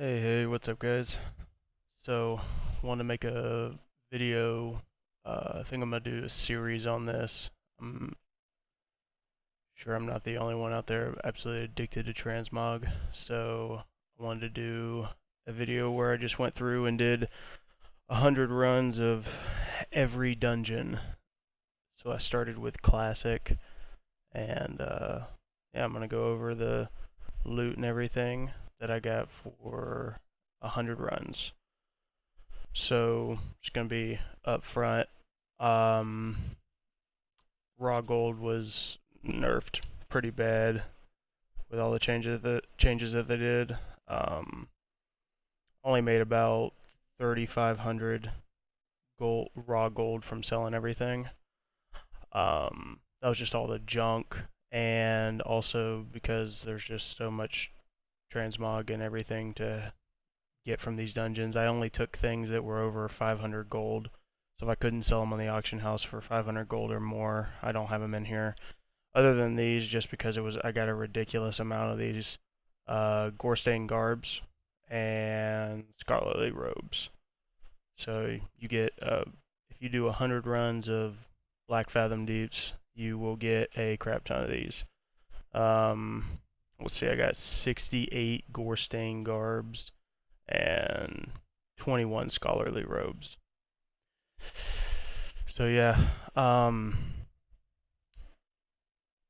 Hey, what's up, guys? So, want to make a video. I think I'm gonna do a series on this. I'm sure I'm not the only one out there absolutely addicted to transmog. So, I wanted to do a video where I just went through and did 100 runs of every dungeon. So I started with classic, and yeah, I'm gonna go over the loot and everything that I got for 100 runs. So it's going to be up front. Um, Raw gold was nerfed pretty bad with all the changes that they did. Only made about 3,500 gold raw gold from selling everything. That was just all the junk, and also because there's just so much transmog and everything to get from these dungeons. I only took things that were over 500 gold. So if I couldn't sell them on the auction house for 500 gold or more, I don't have them in here. Other than these, just because I got a ridiculous amount of these Gorstein garbs and scholarly robes. So you get if you do 100 runs of Blackfathom Deeps, you will get a crap ton of these. Let's see, I got 68 Gorstein garbs and 21 scholarly robes. So yeah,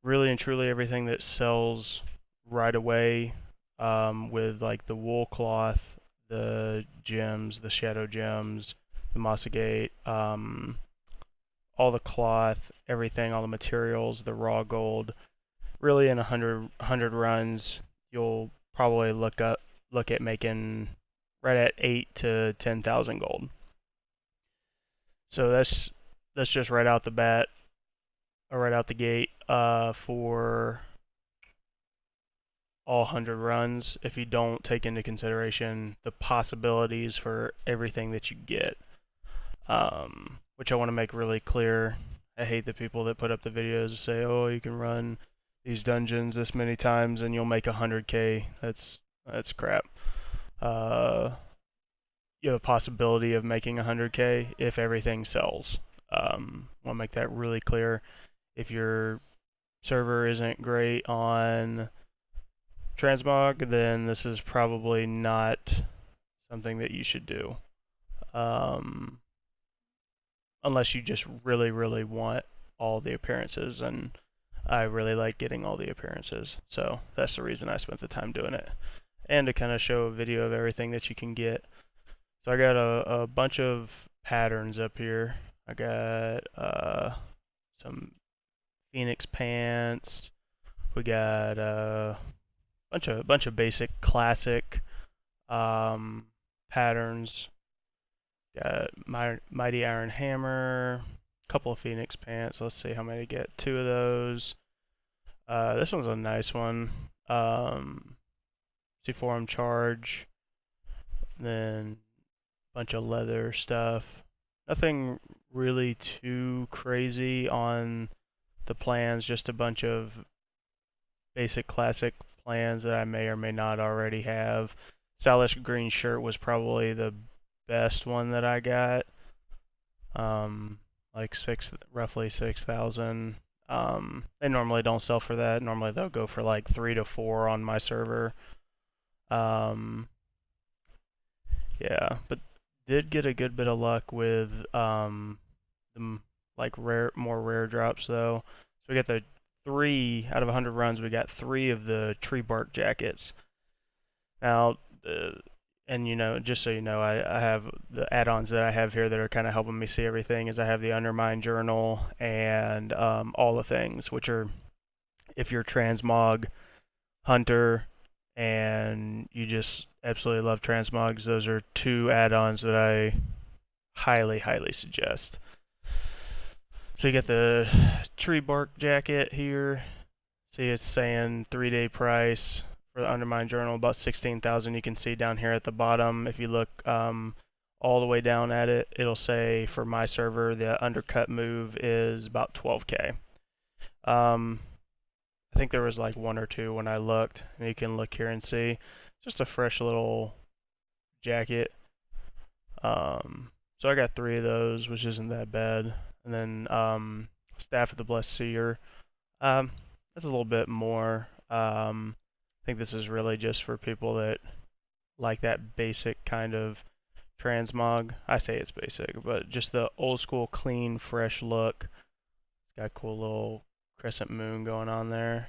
really and truly everything that sells right away, with like the wool cloth, the gems, the shadow gems, the mossagate, all the cloth, everything, all the materials, the raw gold. Really, in 100 runs, you'll probably look at making right at 8 to 10,000 gold. So that's just right out the bat, or right out the gate, for all 100 runs. If you don't take into consideration the possibilities for everything that you get, which I want to make really clear. I hate the people that put up the videos and say, "Oh, you can run these dungeons this many times and you'll make 100k." That's crap. Uh, you have a possibility of making 100k if everything sells. I want to make that really clear. If your server isn't great on transmog, then this is probably not something that you should do. Um, Unless you just really, really want all the appearances, and I really like getting all the appearances. So that's the reason I spent the time doing it. And to kind of show a video of everything that you can get. So I got a bunch of patterns up here. I got some Phoenix pants. We got a bunch of basic classic patterns. Got Mighty Iron Hammer, a couple of Phoenix pants. Let's see how many get. Two of those. This one's a nice one. C4M charge. Then a bunch of leather stuff. Nothing really too crazy on the plans, just a bunch of basic classic plans that I may or may not already have. Stylish green shirt was probably the best one that I got. Like roughly 6,000. They normally don't sell for that. Normally they'll go for like 3 to 4 on my server. Um, yeah, but did get a good bit of luck with the like more rare drops though. So we got the 3 out of 100 runs. We got 3 of the tree bark jackets. Now, and just so you know, I have the add-ons that I have here that are kind of helping me see everything. Is I have the Undermine Journal and all the things, which are, if you're transmog hunter and you just absolutely love transmogs, those are 2 add-ons that I highly, highly suggest. So you get the tree bark jacket here. See, it's saying 3-day price for the Undermine Journal, about 16,000. You can see down here at the bottom. If you look all the way down at it, it'll say for my server the undercut move is about 12k. I think there was like 1 or 2 when I looked, and you can look here and see just a fresh little jacket. So I got 3 of those, which isn't that bad. And then Staff of the Blessed Seer. That's a little bit more. I think this is really just for people that like that basic kind of transmog. I say it's basic, but just the old school, clean, fresh look. It's got a cool little crescent moon going on there.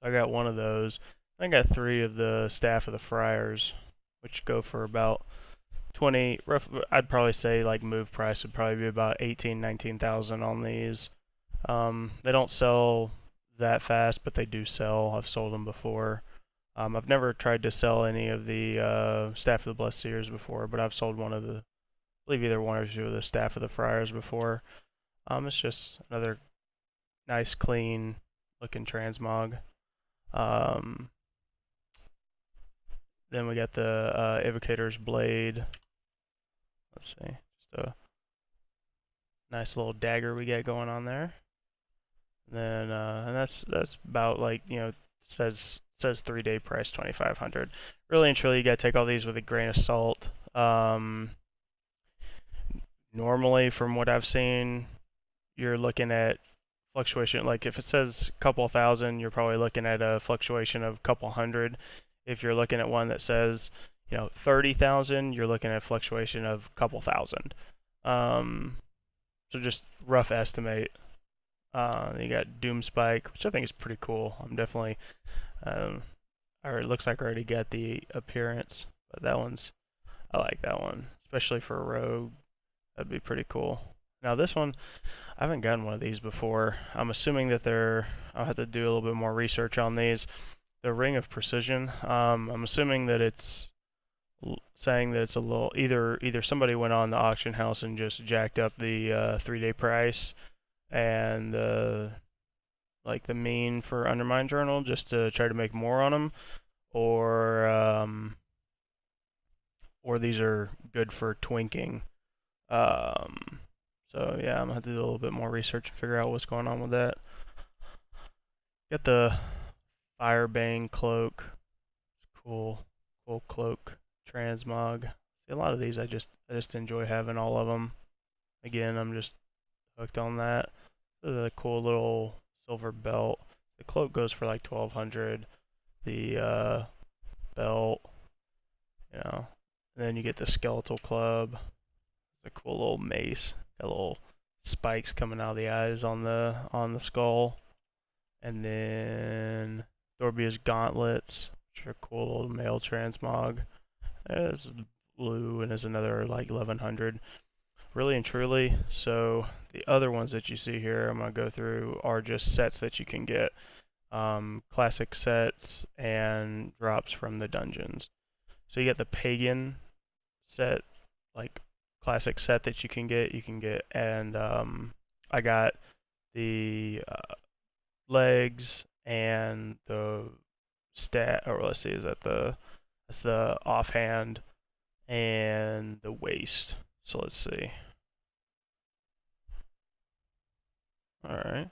So I got 1 of those. I got 3 of the Staff of the Friars, which go for about 20. I'd probably say like move price would probably be about 18, 19,000 on these. They don't sell that fast, but they do sell. I've sold them before. I've never tried to sell any of the Staff of the Blessed Seers before, but I've sold one of the, I believe either 1 or 2 of the Staff of the Friars before. It's just another nice, clean looking transmog. Then we got the Evocator's Blade. Let's see, just a nice little dagger we got going on there. And then and that's about, like, you know, says 3-day price 2,500. Really and truly, you gotta take all these with a grain of salt. Normally, from what I've seen, you're looking at fluctuation. Like if it says a couple thousand, you're probably looking at a fluctuation of a couple hundred. If you're looking at one that says, you know, 30,000, you're looking at a fluctuation of a couple thousand. So just rough estimate. You got Doom Spike, which I think is pretty cool. I'm definitely, or it looks like I already got the appearance, but that one's, I like that one, especially for a rogue. That'd be pretty cool. Now this one, I haven't gotten one of these before. I'm assuming that I'll have to do a little bit more research on these. The Ring of Precision. I'm assuming that it's saying that it's a little, either somebody went on the auction house and just jacked up the 3-day price and like the mean for Undermine Journal just to try to make more on them, or these are good for twinking. So yeah, I'm gonna have to do a little bit more research and figure out what's going on with that. Got the Firebane cloak. Cool cloak transmog. See, a lot of these I just enjoy having all of them. Again, I'm just hooked on that. This is a cool little silver belt. The cloak goes for like 1,200. The belt, you know, and then you get the skeletal club. It's a cool little mace. Got little spikes coming out of the eyes on the skull. And then Dorbia's gauntlets, which are a cool little male transmog. There's blue, and there's another like 1,100. Really and truly, so the other ones that you see here I'm going to go through are just sets that you can get. Classic sets and drops from the dungeons. So you get the pagan set, like classic set that you can get, and I got the legs and the or let's see, that's the offhand and the waist. So let's see. Alright.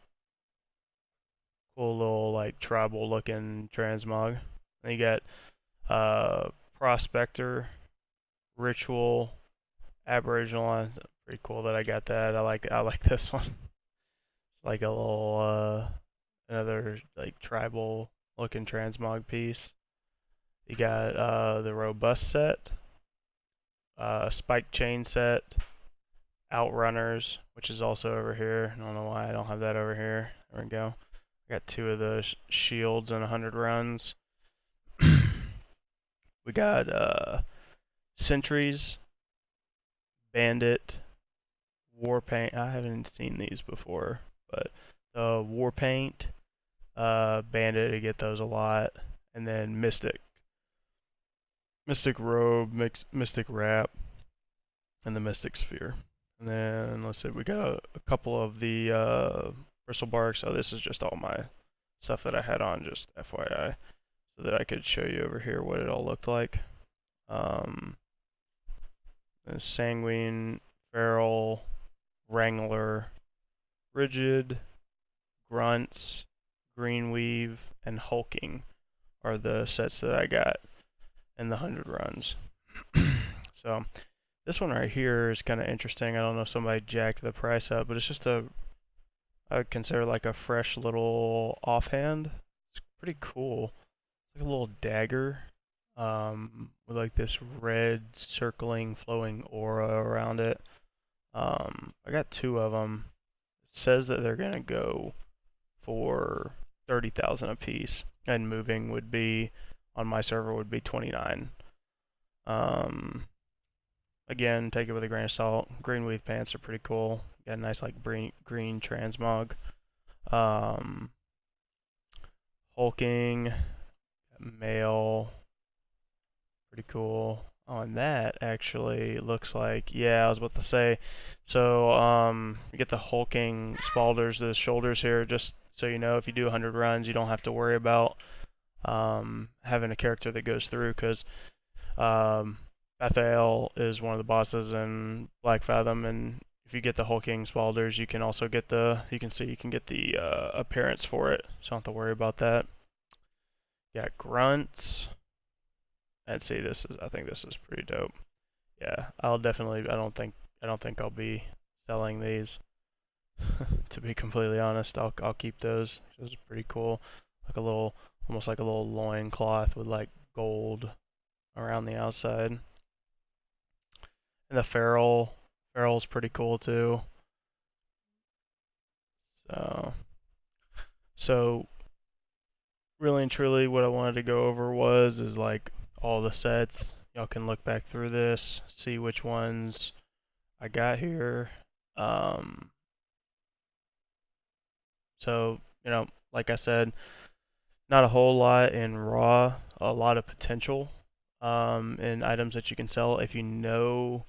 Cool little like tribal looking transmog. Then you got Prospector, Ritual, Aboriginal. Pretty cool that I got that. I like this one. Like a little another like tribal looking transmog piece. You got the Robust set, Spike Chain set, Outrunners, which is also over here. I don't know why I don't have that over here. There we go. I got 2 of the shields and 100 runs. We got Sentries, Bandit, Warpaint. I haven't seen these before, but Warpaint, Bandit, I get those a lot, and then Mystic Robe, Mystic Wrap, and the Mystic Sphere. And then let's see, we got a couple of the Bristlebarks. So this is just all my stuff that I had on, just FYI, so that I could show you over here what it all looked like. Sanguine, Feral, Wrangler, Rigid, Grunts, Greenweave, and Hulking are the sets that I got. in the 100 runs. So this one right here is kind of interesting. I don't know if somebody jacked the price up, but it's just I would consider like a fresh little offhand. It's pretty cool. It's like a little dagger with like this red circling flowing aura around it. I got two of them. It says that they're gonna go for 30,000 a piece, and moving would be on my server would be 29. Again, take it with a grain of salt. Green weave pants are pretty cool. Got a nice like green transmog. Hulking, male, pretty cool. Oh, and that actually looks like, yeah, I was about to say, so you get the hulking spalders, the shoulders here, just so you know, if you do 100 runs, you don't have to worry about having a character that goes through, because Bathael is one of the bosses in Blackfathom, and if you get the hulking spalders, you can also get the, you can get the appearance for it, so don't have to worry about that. Got grunts. And see, I think this is pretty dope. Yeah, I'll definitely, I don't think I'll be selling these. To be completely honest, I'll keep those. Those are pretty cool. Like a little, almost like a little loin cloth with like gold around the outside. And the ferrule's pretty cool too. So really and truly what I wanted to go over is like all the sets. Y'all can look back through this, see which ones I got here. So, you know, like I said, not a whole lot in raw, a lot of potential in items that you can sell. If you know,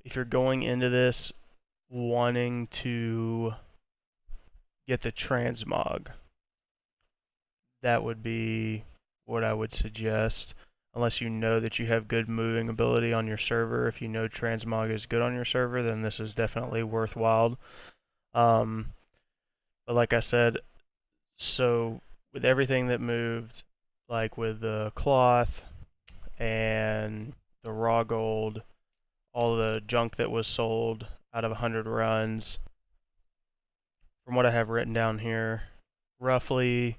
if you're going into this wanting to get the transmog, that would be what I would suggest. Unless you know that you have good moving ability on your server, if you know transmog is good on your server, then this is definitely worthwhile. But like I said, so with everything that moved, like with the cloth and the raw gold, all the junk that was sold out of 100 runs, from what I have written down here, roughly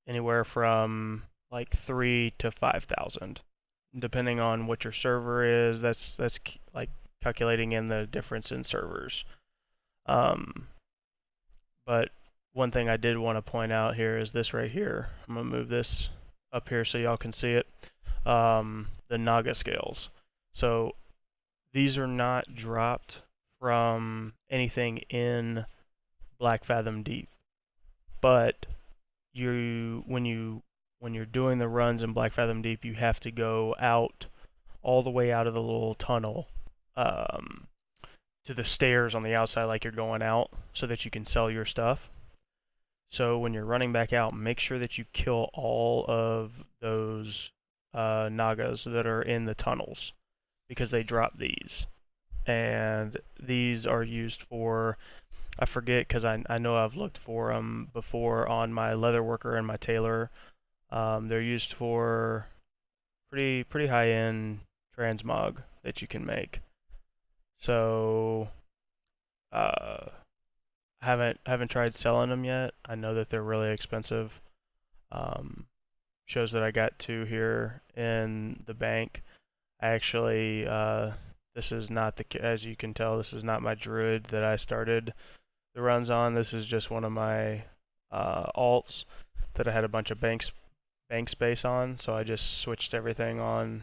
anywhere from like 3 to 5,000, depending on what your server is. That's like calculating in the difference in servers. But one thing I did want to point out here is this right here. I'm gonna move this up here so y'all can see it. The Naga scales. So these are not dropped from anything in Blackfathom Deep, but when you're doing the runs in Blackfathom Deep, you have to go out all the way out of the little tunnel to the stairs on the outside, like you're going out, so that you can sell your stuff. So when you're running back out, make sure that you kill all of those Nagas that are in the tunnels, because they drop these. And these are used for, I forget, because I know I've looked for them before on my leatherworker and my tailor. They're used for pretty high-end transmog that you can make. So haven't tried selling them yet. I know that they're really expensive. Shows that I got two here in the bank. I actually this is not as you can tell, this is not my druid that I started the runs on. This is just one of my alts that I had a bunch of bank space on, so I just switched everything on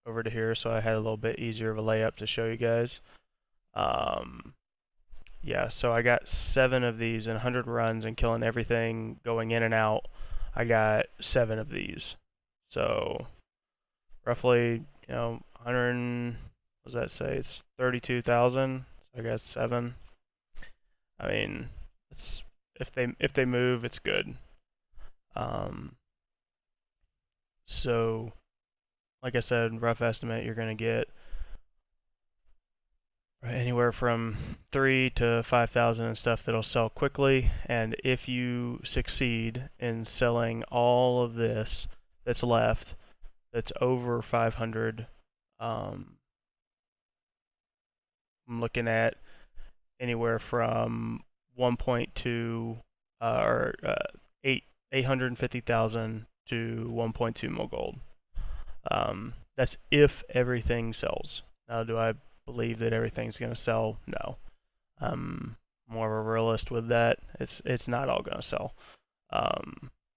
over to here, so I had a little bit easier of a layup to show you guys. Yeah, so I got 7 of these in 100 runs, and killing everything going in and out, I got 7 of these. So roughly, 100, what does that say? It's 32,000. So I got 7. I mean, it's if they move, it's good. So like I said, rough estimate, you're gonna get anywhere from 3 to 5,000 and stuff that'll sell quickly. And if you succeed in selling all of this that's left, that's over 500. I'm looking at anywhere from 1.2 or 850,000 to 1.2 mil gold. That's if everything sells. Now, do I believe that everything's going to sell? No. I'm more of a realist with that. It's not all going to sell.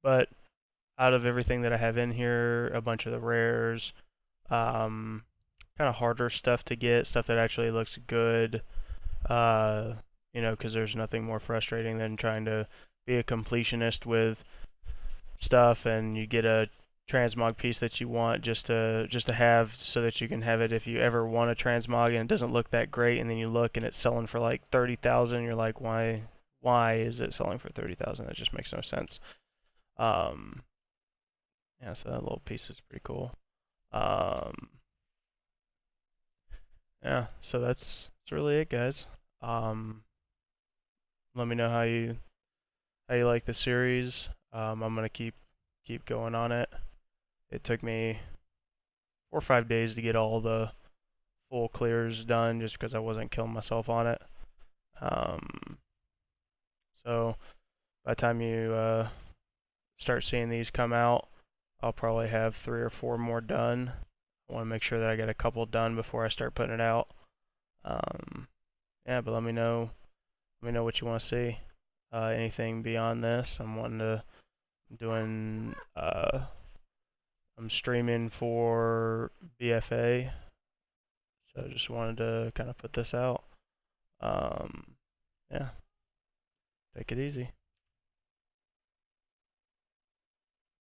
But out of everything that I have in here, a bunch of the rares, kind of harder stuff to get, stuff that actually looks good. Because there's nothing more frustrating than trying to be a completionist with stuff, and you get a transmog piece that you want just to have so that you can have it if you ever want a transmog and it doesn't look that great, and then you look and it's selling for like 30,000. You're like, why is it selling for 30,000? That just makes no sense. Um, yeah, so that little piece is pretty cool. Yeah, so that's really it, guys. Um, Let me know how you like the series. I'm gonna keep going on it. It took me 4 or 5 days to get all the full clears done, just because I wasn't killing myself on it. Um, so by the time you start seeing these come out, I'll probably have 3 or 4 more done. I want to make sure that I get a couple done before I start putting it out. Yeah, but let me know. Let me know what you want to see. Anything beyond this, doing. I'm streaming for BFA, so I just wanted to kind of put this out. Yeah, take it easy.